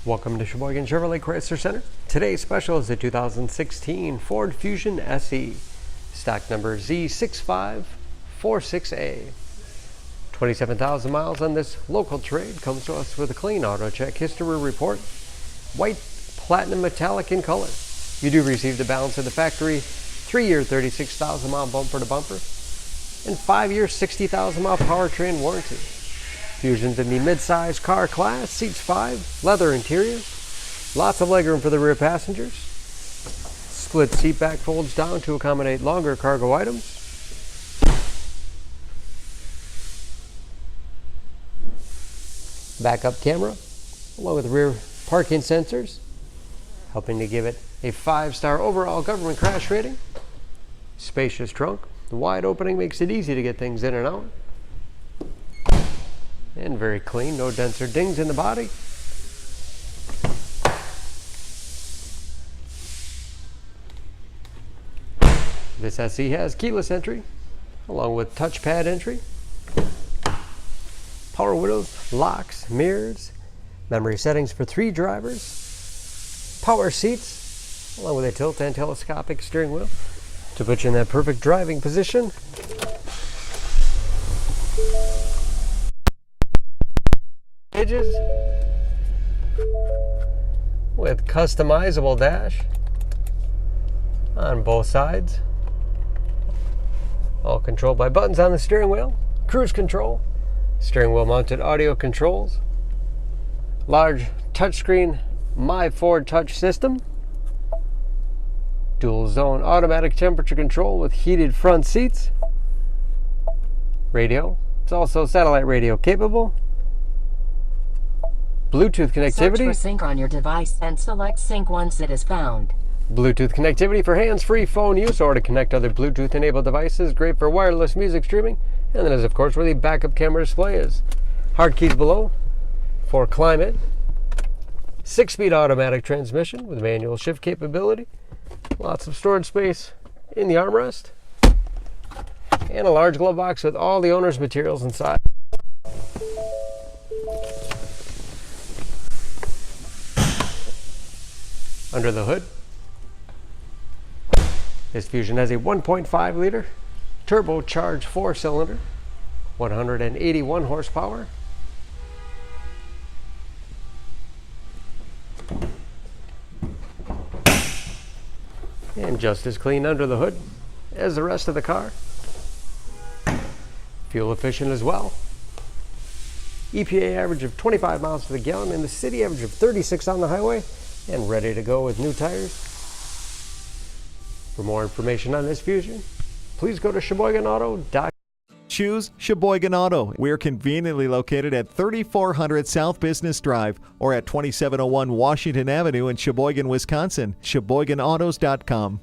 Welcome to Sheboygan Chevrolet Chrysler Center. Today's special is the 2016 Ford Fusion SE, stock number Z6546A. 27,000 miles on this local trade, comes to us with a clean auto check history report, white, platinum, metallic in color. You do receive the balance of the factory 3-year 36,000 mile bumper to bumper and 5-year 60,000 mile powertrain warranty. Fusion's in the mid-size car class, seats 5, leather interior, lots of legroom for the rear passengers. Split seat back folds down to accommodate longer cargo items. Backup camera, along with rear parking sensors, helping to give it a 5-star overall government crash rating. Spacious trunk, the wide opening makes it easy to get things in and out. And very clean, no dents or dings in the body. This SE has keyless entry, along with touchpad entry, power windows, locks, mirrors, memory settings for 3 drivers, power seats, along with a tilt and telescopic steering wheel to put you in that perfect driving position. Edges with customizable dash on both sides, all controlled by buttons on the steering wheel, cruise control, steering wheel mounted audio controls, large touchscreen My Ford Touch system, dual zone automatic temperature control with heated front seats, radio, it's also satellite radio capable, Bluetooth connectivity. Search for sync on your device and select sync once it is found. Bluetooth connectivity for hands-free phone use or to connect other Bluetooth-enabled devices. Great for wireless music streaming. And that is, of course, where the backup camera display is. Hard keys below for climate. 6-speed automatic transmission with manual shift capability. Lots of storage space in the armrest. And a large glove box with all the owner's materials inside. Under the hood, this Fusion has a 1.5-liter turbocharged 4-cylinder, 181 horsepower. And just as clean under the hood as the rest of the car. Fuel efficient as well. EPA average of 25 miles per gallon and the city average of 36 on the highway. And ready to go with new tires. For more information on this Fusion, please go to SheboyganAuto.com. Choose Sheboygan Auto. We're conveniently located at 3400 South Business Drive or at 2701 Washington Avenue in Sheboygan, Wisconsin. SheboyganAutos.com.